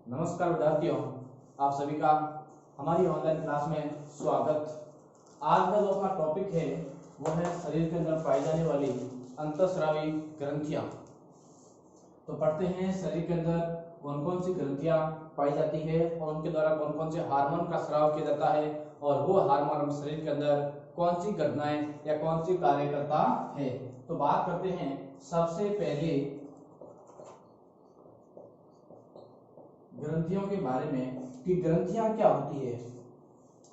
नमस्कार विद्यार्थियों, आप सभी का हमारी ऑनलाइन क्लास में स्वागत। आज का जो अपना टॉपिक है वो है शरीर के अंदर पाई जाने वाली अंतःस्रावी ग्रंथियां। तो पढ़ते हैं शरीर के अंदर कौन कौन सी ग्रंथियां पाई जाती है और उनके द्वारा कौन कौन से हार्मोन का स्राव किया जाता है और वो हार्मोन शरीर के अंदर कौन सी घटनाएं या कौन सी कार्य करता है। तो बात करते हैं सबसे पहले ग्रंथियों के बारे में कि ग्रंथियां क्या होती है।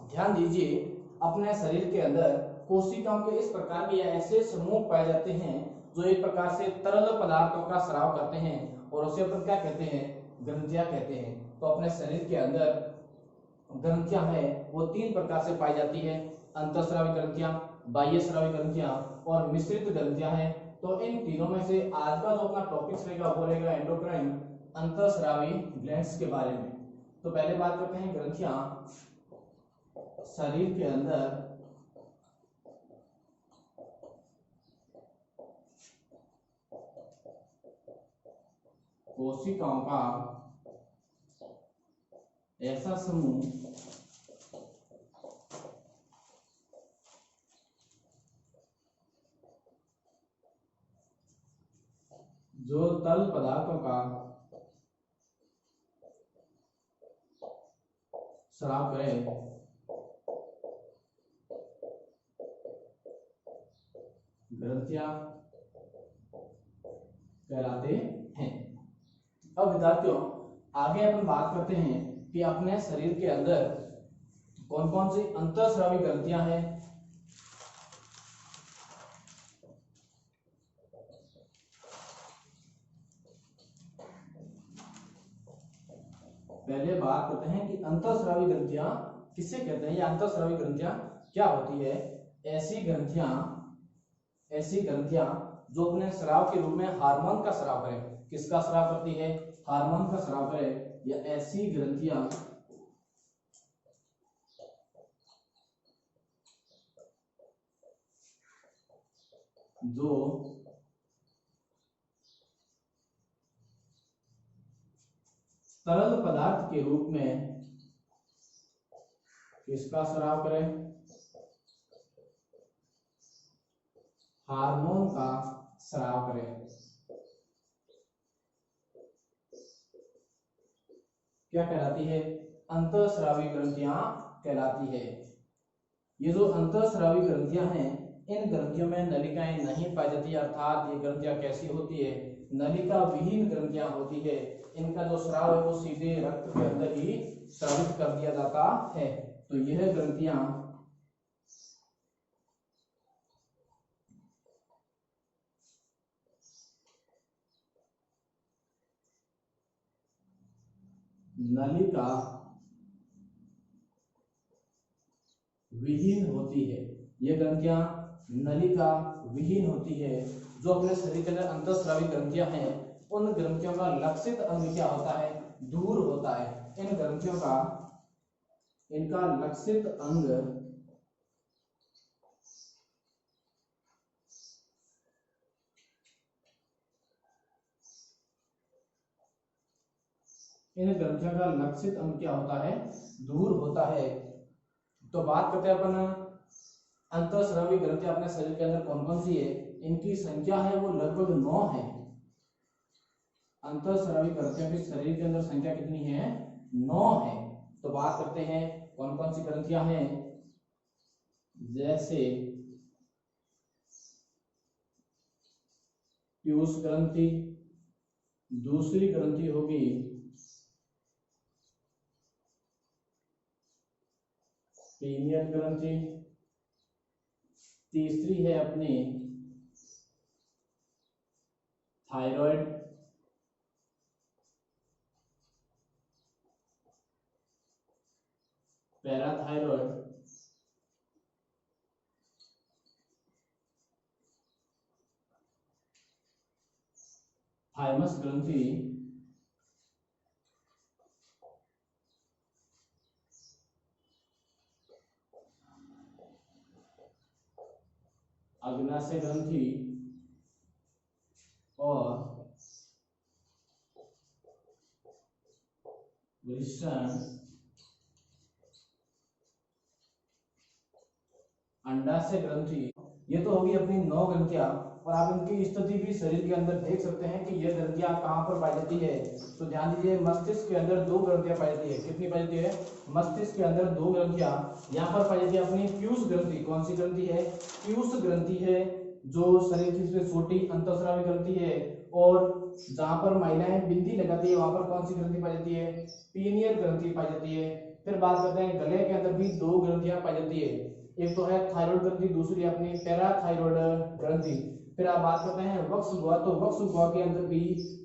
ध्यान दीजिए, अपने शरीर के अंदर कोशिकाओं के इस प्रकार के या ऐसे समूह पाए जाते हैं जो एक प्रकार से तरल पदार्थों का स्राव करते हैं और उसे अपन क्या कहते हैं, ग्रंथियां कहते हैं। तो अपने शरीर के अंदर ग्रंथियां है वो तीन प्रकार से पाई जाती है, अंतःस्रावी ग्रंथियां, बाह्य स्रावी ग्रंथियां और मिश्रित ग्रंथियां हैं। तो इन तीनों में से आज का जो अपना टॉपिक रहेगा वो रहेगा एंडोक्राइन अंतःस्रावी ग्लैंड्स के बारे में। तो पहले बात करते हैं ग्रंथियां शरीर के अंदर कोशिकाओं का ऐसा समूह जो तरल पदार्थों का स्राव करे ग्रंथियां कहलाते हैं। अब विद्यार्थियों आगे अपन बात करते हैं कि अपने शरीर के अंदर कौन कौन सी अंतःस्रावी ग्रंथियां हैं। पहले बात करते हैं कि अंतःस्रावी ग्रंथियां किसे कहते हैं या अंतःस्रावी ग्रंथियां क्या होती है। ऐसी ग्रंथियां जो अपने स्राव के रूप में हार्मोन का स्राव करें। किसका स्राव करती है, हार्मोन का स्राव करे। या ऐसी ग्रंथियां जो तरल पदार्थ के रूप में किसका स्राव करें, हार्मोन का स्राव करें। क्या कहलाती है, अंतःस्रावी ग्रंथियां कहलाती है। ये जो अंतःस्रावी ग्रंथियां हैं इन ग्रंथियों में नलिकाएं नहीं पाई जाती, अर्थात ये ग्रंथियां कैसी होती है, नलिका विहीन ग्रंथियां होती है। इनका जो स्राव है वो सीधे रक्त के अंदर ही स्रावित कर दिया जाता है। तो यह ग्रंथियां नलिका विहीन होती है। ये ग्रंथियां नलिका विहीन होती है। जो अपने शरीर के अंदर अंतःस्रावी ग्रंथियां हैं उन ग्रंथियों का लक्षित अंग क्या होता है, दूर होता है। इन ग्रंथियों का इनका लक्षित अंग इन ग्रंथियों का लक्षित अंग क्या होता है, दूर होता है। तो बात करते हैं अपन अंतःस्रावी ग्रंथियां अपने शरीर के अंदर कौन कौन सी है। इनकी संख्या है वो लगभग 9 है। अंतःस्रावी ग्रंथियों की शरीर के अंदर संख्या कितनी है, 9 है। तो बात करते हैं कौन कौन सी ग्रंथियां हैं। जैसे पीयूष ग्रंथि, दूसरी ग्रंथि होगी पीनियल ग्रंथि, तीसरी है अपनी थायराइड, पैराथायराइड, थाइमस ग्रंथि, अग्नाशय ग्रंथि और वृषण, अंडाशय ग्रंथि। ये तो होगी अपनी 9 ग्रंथियां। और आप इनकी स्थिति भी शरीर के अंदर देख सकते हैं कि यह ग्रंथियां कहाँ पर पाई जाती है। तो ध्यान दीजिए, मस्तिष्क के अंदर 2 ग्रंथियां पाई जाती है। कितनी पाई जाती है? मस्तिष्क के अंदर 2 ग्रंथियां यहाँ पर पाई जाती है। अपनी पीयूष ग्रंथि, कौन सी ग्रंथि है? पीयूष ग्रंथि है, जो शरीर की सबसे छोटी अंतःस्रावी ग्रंथि है। और जहां पर महिलाएं बिंदी लगाती है वहां पर कौन सी ग्रंथि पाई जाती है? पीनियल ग्रंथि पाई जाती है। फिर बात करते हैं, गले के अंदर भी 2 ग्रंथियां पाई जाती है। एक तो है थायराइड ग्रंथि, दूसरी अपनी पैराथायराइड ग्रंथि। फिर आप बात करते हैं वक्ष गुहा, तो वक्ष गुहा के अंदर भी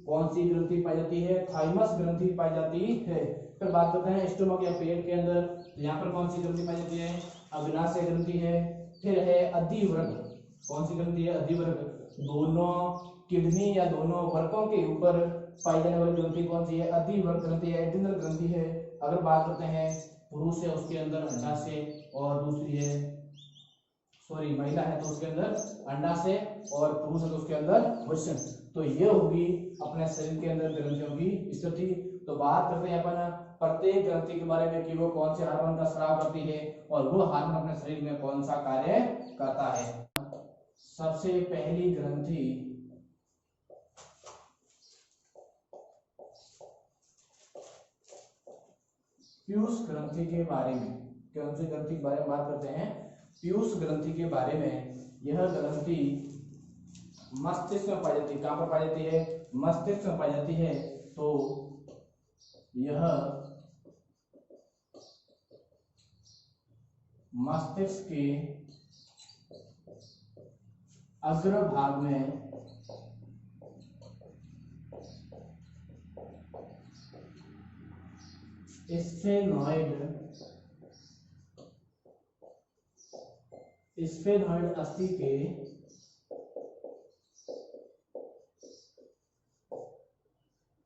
कौन सी ग्रंथि पाई जाती है? थाइमस ग्रंथि पाई जाती है। फिर बात करते हैं स्टोमक या पेट के अंदर, तो यहाँ पर कौन सी ग्रंथि पाई जाती है? अग्नाशय ग्रंथि है। फिर है अधिवृक्क, कौन सी ग्रंथि है? अधिवृक्क। दोनों किडनी या दोनों वृक्कों के ऊपर पाई जाने वाली ग्रंथि कौन सी है? अधिवृक्क ग्रंथि है, एड्रिनल ग्रंथि है। अगर बात करते हैं पुरुष है, उसके अंदर अंडाशय, और दूसरी है महिला है तो उसके अंदर अंडाशय, और पुरुष है तो उसके अंदर वृषण। तो ये होगी अपने शरीर के अंदर ग्रंथियों की स्थिति। तो बात करते हैं अपन प्रत्येक ग्रंथि के बारे में कि वो कौन से हार्मोन का स्राव करती है और वो हार्मोन अपने शरीर में कौन सा कार्य करता है। सबसे पहली ग्रंथि पीयूष ग्रंथि के बारे में, कौन सी ग्रंथि के बारे में बात करते हैं? पीयूष ग्रंथि के बारे में। यह ग्रंथि मस्तिष्क में पाई जाती है। कहां पर पाई जाती है? मस्तिष्क में पाई जाती है। तो यह मस्तिष्क के अग्रभाग में स्फेनॉइड अस्थि के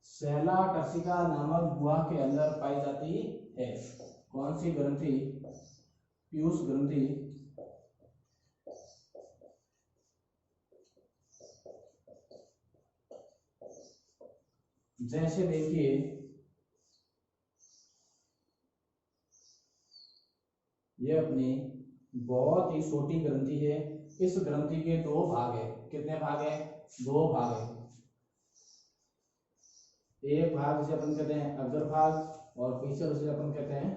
सेला टर्सिका नामक गुहा के अंदर पाई जाती है। कौन सी ग्रंथि? पीयूष ग्रंथि जैसे देखिए, यह अपनी बहुत ही छोटी ग्रंथि है। इस ग्रंथि के 2 भाग है। कितने भाग है? 2 भाग है। एक भाग जिसे अपन कहते हैं अग्रभाग, और पीछे उसे अपन कहते हैं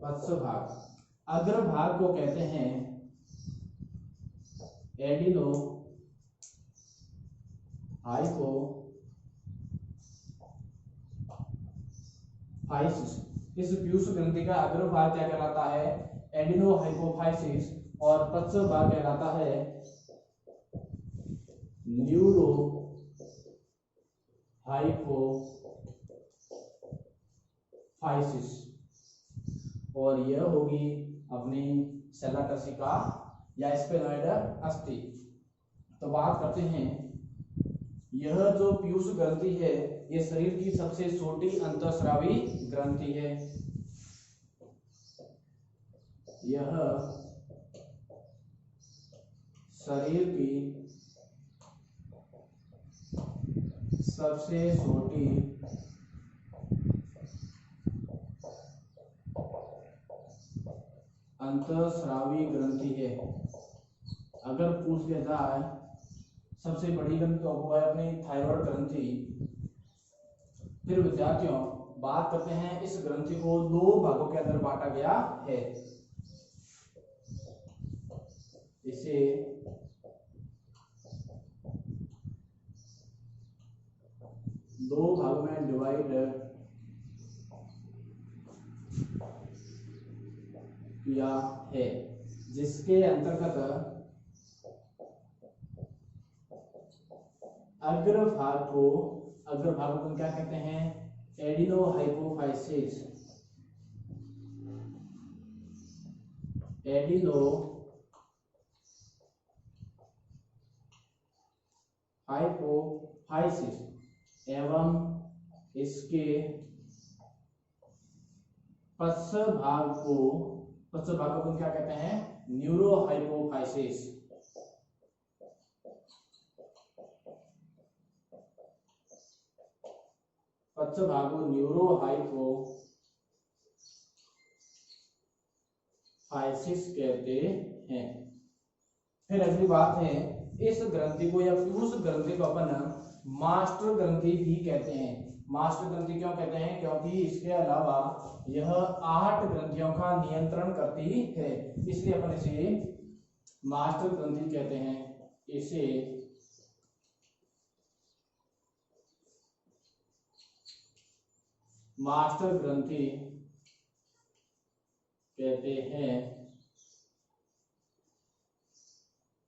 पश्च भाग। अग्रभाग को कहते हैं एडिनो हाइपोफाइसिस। इस पीयूष ग्रंथि का अग्रभाग क्या कहलाता है? Adeno hypophysis. और पश्च भाग कहलाता है न्यूरो हाइपोफाइसिस। और यह होगी अपनी सेला टर्सिका या स्फेनॉइड अस्थि। तो बात करते हैं, यह जो पीयूष ग्रंथि है ये शरीर की सबसे छोटी अंतःस्रावी ग्रंथि है। यह शरीर की सबसे छोटी अंतःस्रावी ग्रंथि है। अगर पूछ लिया जाए सबसे बड़ी ग्रंथि तो वो है अपनी थायराइड ग्रंथि। फिर विद्यार्थियों बात करते हैं, इस ग्रंथि को 2 भागों के अंदर बांटा गया है। इसे दो भागों में डिवाइड किया है, जिसके अंतर्गत अग्रभाग को क्या कहते हैं? Adeno hypophysis. एडिनो हाइपोफाइसिस एवं इसके पश्च भाग को अपन क्या कहते हैं? Neuro hypophysis. पक्षभागो न्यूरोहाइपोफाइसिस कहते हैं। फिर अगली बात है, इस ग्रंथि को या पीयूष ग्रंथि को अपन मास्टर ग्रंथि भी कहते हैं। मास्टर ग्रंथि क्यों कहते हैं? क्योंकि इसके अलावा यह 8 ग्रंथियों का नियंत्रण करती है, इसलिए अपन इसे मास्टर ग्रंथि कहते हैं। इसे मास्टर ग्रंथि कहते हैं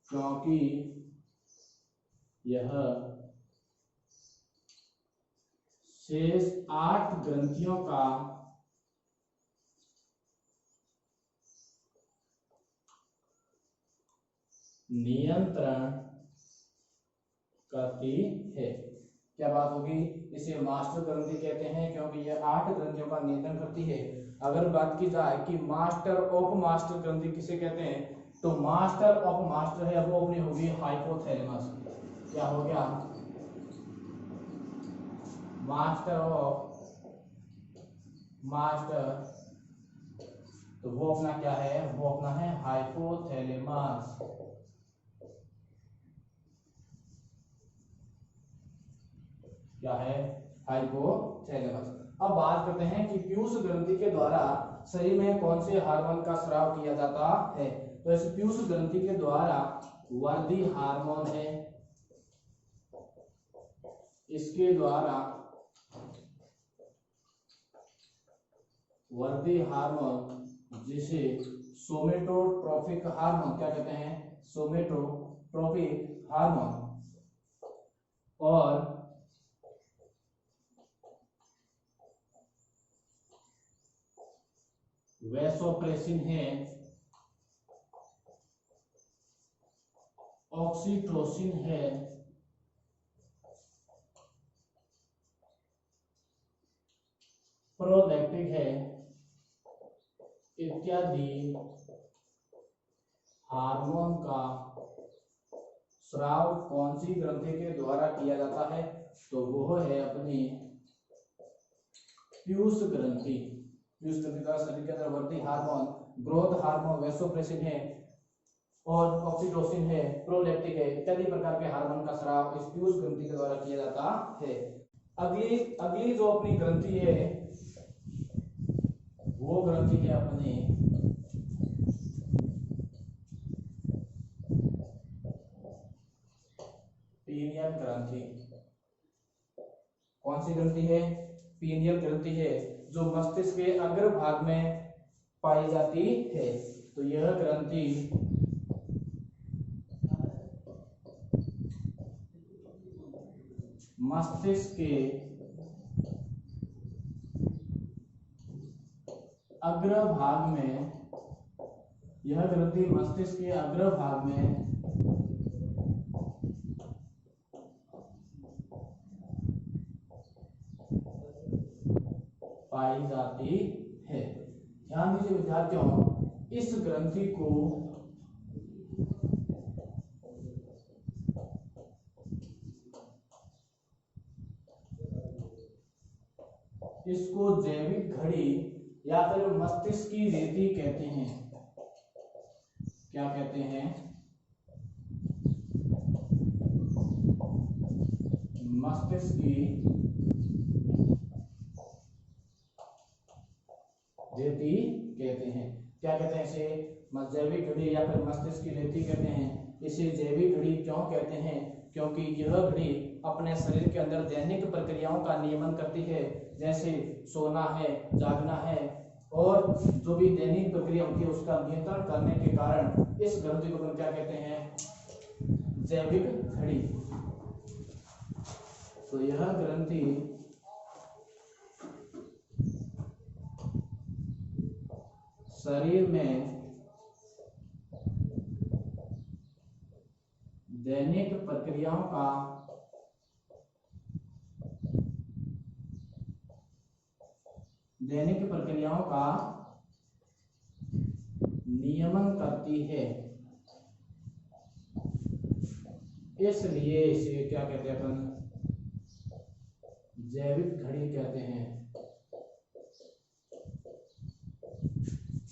क्योंकि यह शेष 8 ग्रंथियों का नियंत्रण करती है। क्या बात होगी? इसे मास्टर ग्रंथि कहते हैं क्योंकि यह 8 ग्रंथियों का नियंत्रण करती है। अगर बात की जाए कि मास्टर ऑफ मास्टर ग्रंथि किसे कहते हैं, तो मास्टर ऑफ मास्टर है वो अपनी होगी हाइपोथैलेमस। क्या हो गया? मास्टर ऑफ मास्टर, तो वो अपना क्या है? वो अपना है हाइपोथैलेमस। क्या है? हाइपोथैलेमस। अब बात करते हैं कि पीयूष ग्रंथि के द्वारा शरीर में कौन से हार्मोन का स्राव किया जाता है। तो इस पीयूष ग्रंथि के द्वारा वर्दी हार्मोन है, इसके द्वारा वर्दी हार्मोन जिसे सोमेटोट्रोपिक हार्मोन क्या कहते हैं? सोमेटोट्रोपिक हार्मोन, और वैसोप्रेसिन है, ऑक्सीटोसिन है, प्रोलैक्टिक है, इत्यादि हार्मोन का स्राव कौन सी ग्रंथि के द्वारा किया जाता है? तो वो है अपनी पीयूष ग्रंथि। पीयूष ग्रंथि का शरीर के अंदर वर्दी हार्मोन, ग्रोथ हार्मोन, वैसोप्रेसिन है और ऑक्सीटोसिन है, प्रोलैक्टिक है, इत्यादि प्रकार के हार्मोन का स्राव इस पीयूष ग्रंथि के द्वारा किया जाता है। अगली अगली जो अपनी ग्रंथि है वो ग्रंथि है अपनी पीनियल ग्रंथि। कौन सी ग्रंथि है? पीनियल ग्रंथि है, जो मस्तिष्क के अग्र भाग में पाई जाती है। तो यह ग्रंथि मस्तिष्क के अग्र भाग में, यह ग्रंथि मस्तिष्क के अग्र भाग में पाई जाती है। ध्यान दीजिए विद्यार्थियों, इस ग्रंथि को इसको जैविक घड़ी या फिर मस्तिष्क की रेती कहते हैं। क्या कहते हैं? मस्तिष्क की रेती कहते हैं। क्या कहते हैं इसे? जैविक घड़ी या फिर मस्तिष्क की रेती कहते हैं। इसे जैविक घड़ी क्यों कहते हैं? क्योंकि यह घड़ी अपने शरीर के अंदर दैनिक प्रक्रियाओं का नियमन करती है, जैसे सोना है, जागना है, और जो भी दैनिक प्रक्रिया होती है उसका नियंत्रण करने के कारण इस ग्रंथि को क्या कहते हैं? जैविक घड़ी। तो यह ग्रंथि शरीर में दैनिक प्रक्रियाओं का नियमन करती है, इसलिए इसे क्या कहते हैं अपन? जैविक घड़ी कहते हैं,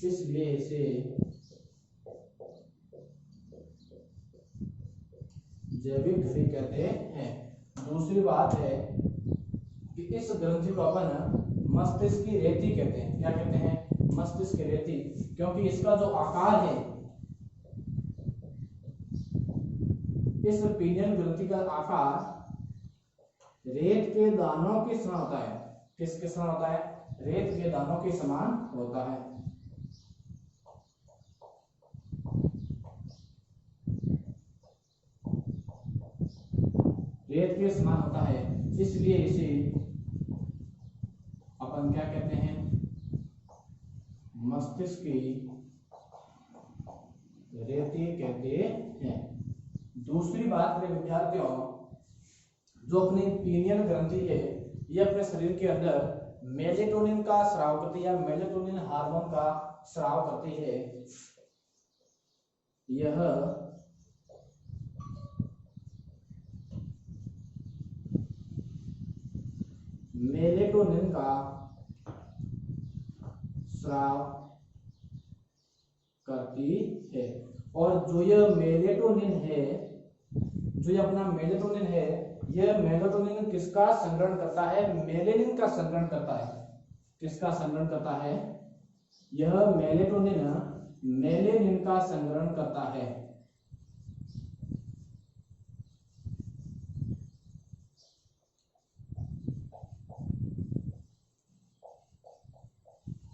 इसलिए इसे जैविक घड़ी कहते हैं। दूसरी बात है कि इस ग्रंथि को अपन मस्तिष्क की रेती कहते हैं। क्या कहते हैं? मस्तिष्क की रेती, क्योंकि इसका जो आकार है, इस पीनियल ग्रंथि का आकार रेत के दानों के समान होता है। किसके समान होता है? रेत के दानों के समान होता है। रेत के समान होता है, इसलिए इसे अपन क्या कहते हैं? मस्तिष्क की रेती कहते हैं। दूसरी बात मेरे विद्यार्थियों, जो अपनी पीनियल ग्रंथि है, ये अपने शरीर के अंदर मेलेटोनिन का स्राव करती है, मेलेटोनिन हार्मोन का स्राव करती है। यह मेलेटोनिन का स्राव करती है। और जो यह मेलेटोनिन है, जो ये अपना मेलेटोनिन है, यह मेलेटोनिन किसका संग्रहण करता है? मेलेनिन का संग्रहण करता है। किसका संग्रहण करता है? यह मेलेटोनिन मेलेनिन का संग्रहण करता है।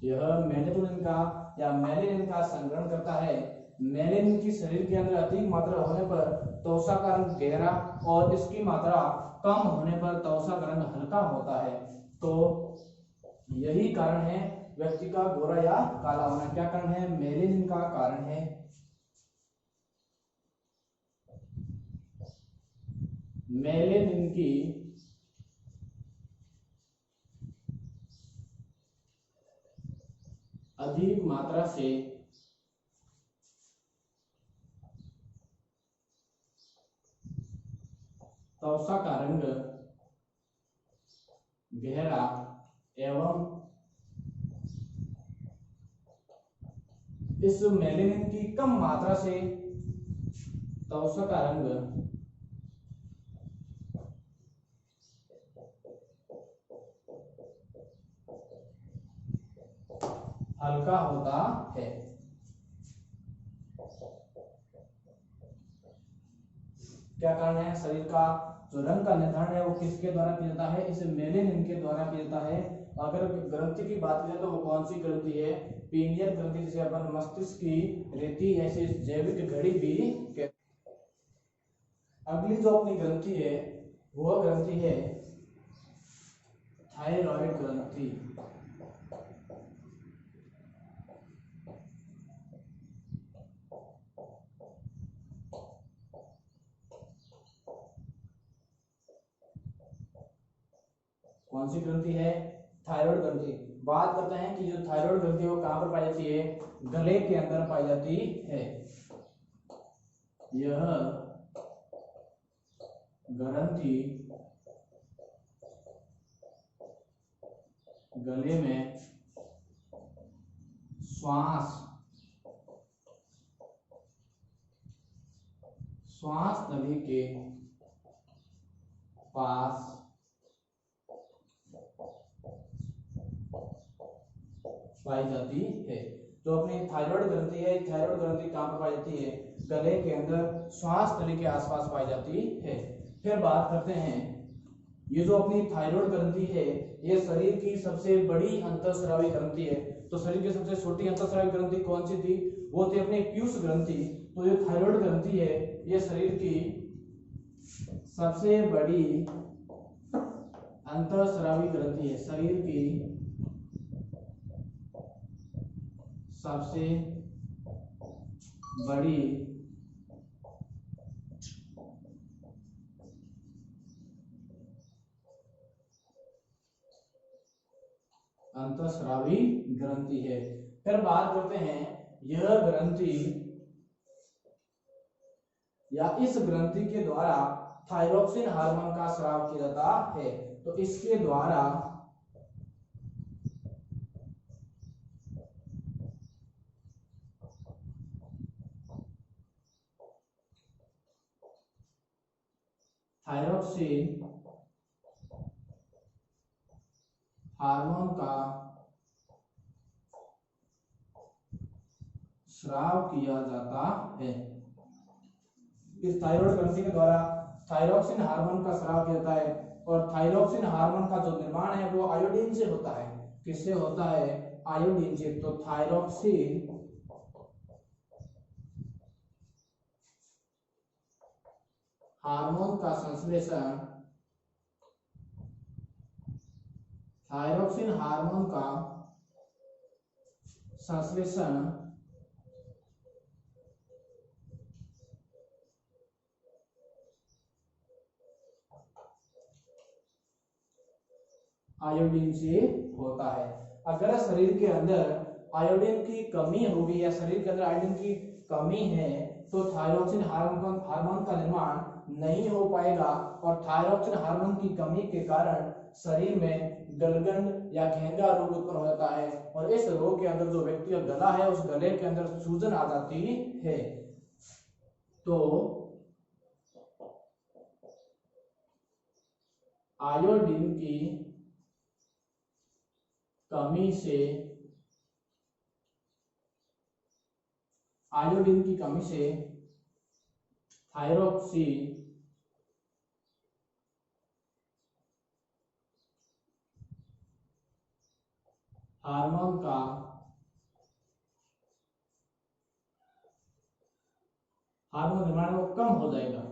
यह मेलेटोनिन का या मेलेनिन का संग्रहण करता है। मेलेनिन की शरीर के अंदर अधिक मात्रा होने पर त्वचा का रंग गहरा और इसकी मात्रा कम होने पर त्वचा का रंग हल्का होता है। तो यही कारण है व्यक्ति का गोरा या काला होना। क्या कारण है? मेलेनिन का कारण है। मेलेनिन की अधिक मात्रा से त्वचा का रंग गहरा एवं इस मेलेनिन की कम मात्रा से त्वचा का रंग हल्का होता है। क्या कारण है? शरीर का जो रंग का निर्धारण है वो किसके द्वारा किया जाता है? इस मेलेनिन के द्वारा किया जाता है। अगर ग्रंथि की बात करें तो वो कौन सी ग्रंथि है? पीनियल ग्रंथि, जिसे अपन मस्तिष्क की रेती ऐसी जैविक घड़ी भी कहते। अगली जो अपनी ग्रंथि है वह ग्रंथि है थायराइड ग्रंथि। कौन सी ग्रंथि है? थायराइड ग्रंथि। बात करते हैं कि जो थायराइड ग्रंथि है वो कहां पर पाई जाती है? गले के अंदर पाई जाती है। यह ग्रंथि गले में श्वास नली के पास पाई जाती है। तो अपनी थायराइड ग्रंथि है, थायराइड ग्रंथि कहां पर पाई जाती है? गले के अंदर श्वास नली के आसपास पाई जाती है। फिर बात करते हैं, ये जो अपनी थायराइड ग्रंथि है ये शरीर की सबसे बड़ी अंतःस्रावी ग्रंथि है। तो शरीर की सबसे छोटी अंतःस्रावी ग्रंथि कौन सी थी? वो थी अपनी पीयूष ग्रंथि। तो ये थायराइड ग्रंथि है, ये शरीर की सबसे बड़ी अंतःस्रावी ग्रंथि है। शरीर की सबसे बड़ी अंतःस्रावी ग्रंथि है। फिर बात करते हैं, यह ग्रंथि या इस ग्रंथि के द्वारा थायरोक्सिन हार्मोन का स्राव किया जाता है। तो इसके द्वारा थायरॉक्सिन हार्मोन का स्राव किया जाता है। इस थायराइड ग्रंथि के द्वारा थायरॉक्सिन हार्मोन का स्राव किया जाता है और थायरॉक्सिन हार्मोन का जो निर्माण है वो आयोडीन से होता है। किससे होता है? आयोडीन से। तो थायरॉक्सिन हार्मोन का संश्लेषण थायरॉक्सिन हार्मोन का संश्लेषण आयोडीन से होता है। अगर शरीर के अंदर आयोडीन की कमी होगी या शरीर के अंदर आयोडीन की कमी है तो थायरॉक्सिन हार्मोन का निर्माण नहीं हो पाएगा और थायरॉक्सिन हार्मोन की कमी के कारण शरीर में गलगंड या घेंगा रोग उत्पन्न हो जाता है और इस रोग के अंदर जो व्यक्ति का गला है उस गले के अंदर सूजन आ जाती है। तो आयोडीन की कमी से थायरॉक्सिन हार्मोन का हार्मोन निर्माण वो कम हो जाएगा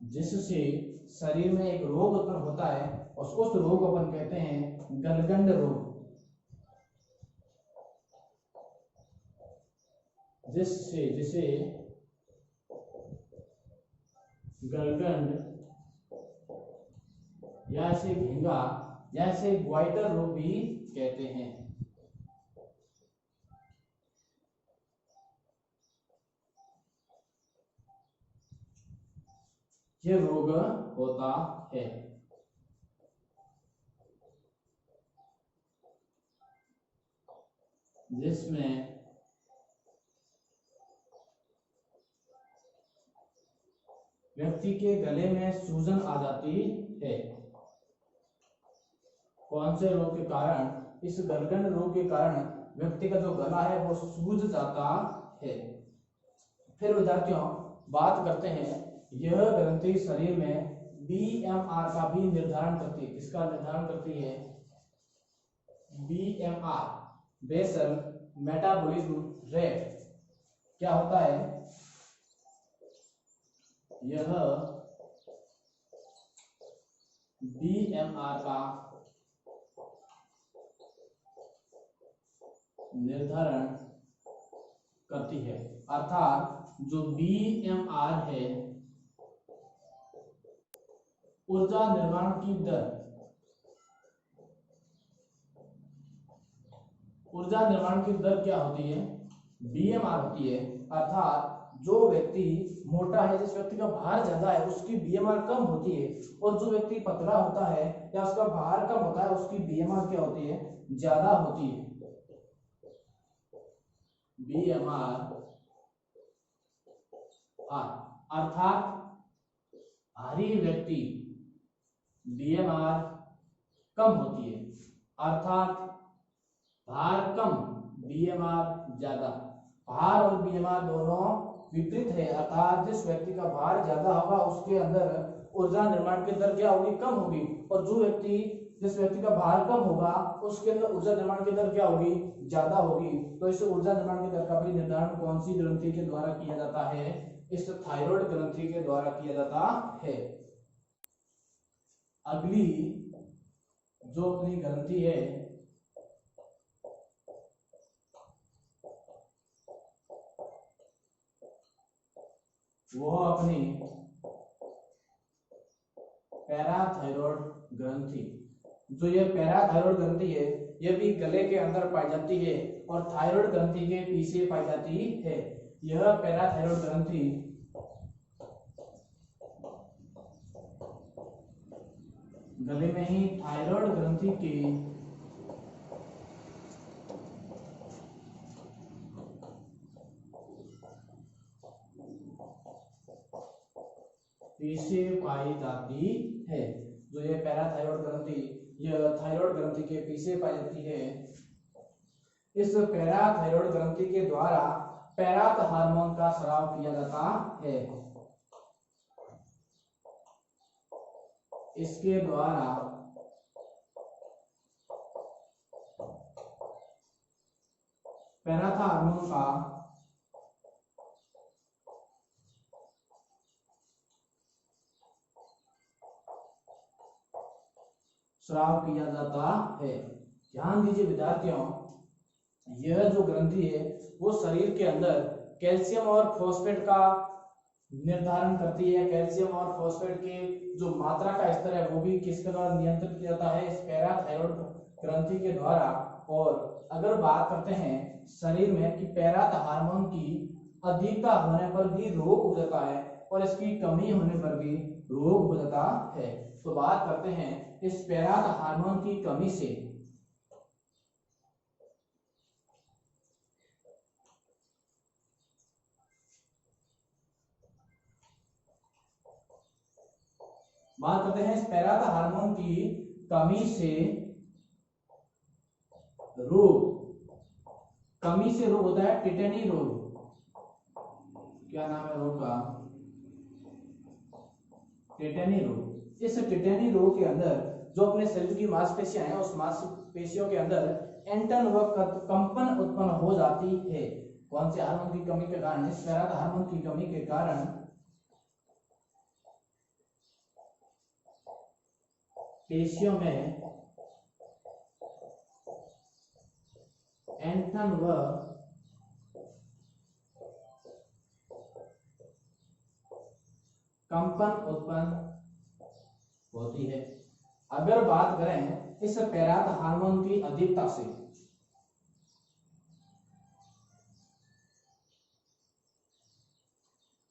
जिससे शरीर में एक रोग उत्पन्न होता है और उस रोग को अपन कहते हैं गलगंड रोग। जिसे गलगंड या इसे घेंगा या इसे ग्वाइटर रोग भी कहते हैं। यह रोग होता है। जिसमें व्यक्ति के गले में सूजन आ जाती है। कौन से रोग के कारण? इस गलगंड रोग के कारण व्यक्ति का जो गला है वो सूज जाता है। फिर विद्यार्थियों बात करते हैं, यह ग्रंथि शरीर में बीएमआर का भी निर्धारण करती है। किसका निर्धारण करती है? BMR, basal metabolism rate. क्या होता है? यह बीएमआर का निर्धारण करती है। अर्थात जो बीएमआर है ऊर्जा निर्माण की दर, ऊर्जा निर्माण की दर क्या होती है? बीएमआर होती है। अर्थात जो व्यक्ति मोटा है, जिस व्यक्ति का भार ज्यादा है उसकी बीएमआर कम होती है और जो व्यक्ति पतला होता है या उसका भार कम होता है उसकी बीएमआर क्या होती है? ज्यादा होती है। बीएमआर अर्थात भारी व्यक्ति बीएमआर कम होती है, अर्थात भार कम बीएमआर ज्यादा। भार और बीएमआर दोनों विपरीत है, अर्थात जिस व्यक्ति का भार ज्यादा होगा उसके अंदर ऊर्जा निर्माण की दर क्या होगी? कम होगी और जिस व्यक्ति का भार कम होगा उसके अंदर ऊर्जा निर्माण की दर क्या होगी? ज्यादा होगी। तो इस ऊर्जा निर्माण की दर का भी निर्धारण कौन सी ग्रंथि के द्वारा किया जाता है? इस थायराइड ग्रंथि के द्वारा किया जाता है। अगली जो अपनी ग्रंथि है वो अपनी पैराथायरॉइड ग्रंथि। जो ये पैराथायरॉइड ग्रंथि है यह भी गले के अंदर पाई जाती है और थायराइड ग्रंथि के पीछे पाई जाती है। यह पैराथायरॉइड ग्रंथि गले में ही थायराइड ग्रंथि के पीछे पाई जाती है। जो ये पैराथायराइड ग्रंथि, यह थायराइड ग्रंथि के पीछे पाई जाती है। इस पैराथायराइड ग्रंथि के द्वारा पैराथ हार्मोन का स्राव किया जाता है। इसके द्वारा पैराथ हार्मोन का स्राव किया जाता है। ध्यान दीजिए विद्यार्थियों, यह जो ग्रंथि है वो शरीर के अंदर कैल्शियम और फॉस्फेट का निर्धारण करती है। कैल्शियम और फॉस्फेट के जो मात्रा का स्तर है वो भी किसके द्वारा नियंत्रित किया जाता है? इस पैराथायराइड ग्रंथि के द्वारा। और अगर बात करते हैं शरीर में कि पैराथ हार्मोन की अधिकता होने पर भी रोग हो जाता है और इसकी कमी होने पर भी रोग हो जाता है। तो बात करते हैं इस पैराथ हार्मोन की कमी से। बात करते हैं इस पैराथ हार्मोन की कमी से रोग। कमी से रोग होता है टिटेनी रोग। क्या नाम है रोग का? टिटेनी रोग। इस टिटेनी रोग के अंदर जो अपने शरीर की मांसपेशियां हैं उस मांसपेशियों के अंदर एंटन व कंपन उत्पन्न हो जाती है। कौन से हार्मोन की कमी के कारण? इस पैराथ हार्मोन की कमी के कारण पेशियों में एंटन व कंपन उत्पन्न होती है। अगर बात करें इस पैराथ हार्मोन की अधिकता से,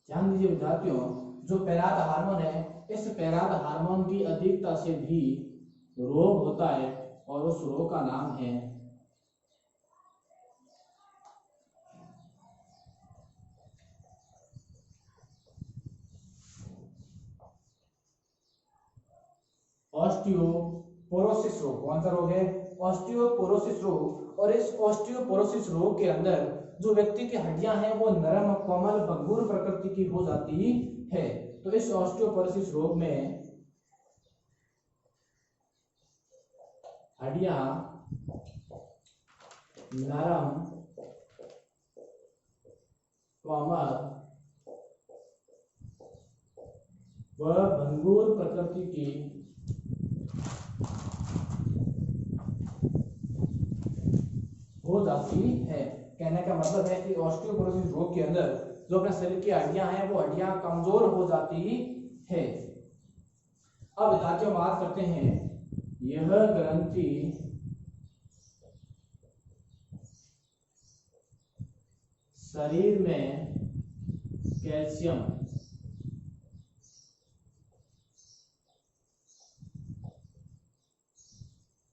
ध्यान दीजिए विद्यार्थियों, जो पैराथ हार्मोन है इस पैराथ हार्मोन की अधिकता से भी रोग होता है और उस रोग का नाम है ऑस्टियोपोरोसिस रोग। कौन सा रोग है? ऑस्टियोपोरोसिस रोग। और इस ऑस्टियोपोरोसिस रोग के अंदर जो व्यक्ति की हड्डियां हैं वो नरम कोमल भंगुर प्रकृति की हो जाती है। तो इस ऑस्टियोपोरोसिस रोग में हड्डियां नरम कोमल व भंगुर प्रकृति की हो जाती है। कहने का मतलब है कि ऑस्टियोपोरोसिस रोग के अंदर जो अपने शरीर की हड्डियां हैं वो हड्डियां कमजोर हो जाती है। अब विद्यार्थियों बात करते हैं यह ग्रंथि शरीर में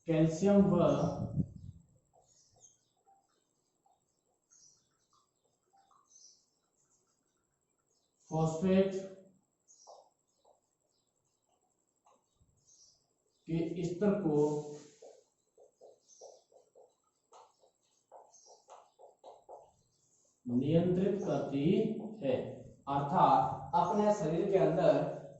कैल्शियम व फॉस्फेट के स्तर को नियंत्रित करती है। अर्थात अपने शरीर के अंदर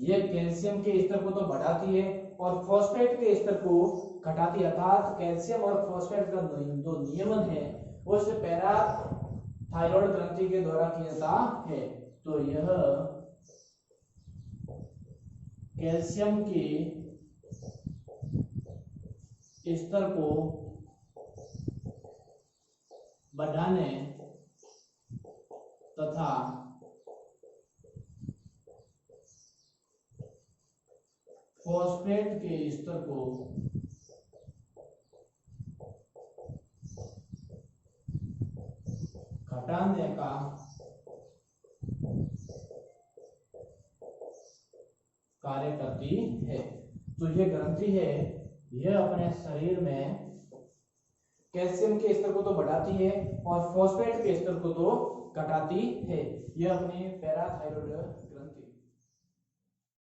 यह कैल्शियम के स्तर को तो बढ़ाती है और फॉस्फेट के स्तर को घटाती है। अर्थात कैल्शियम और फॉस्फेट का जो नियमन है वो इस पैराथायराइड ग्रंथि के द्वारा किया जाता है। तो यह कैल्शियम के स्तर को बढ़ाने तथा फॉस्फेट के स्तर को घटाने का कार्य करती है। जो ये ग्रंथि है यह अपने शरीर में कैल्शियम के स्तर को तो बढ़ाती है और फॉस्फेट के स्तर को तो घटाती है। यह अपनी पैराथायरॉइड ग्रंथि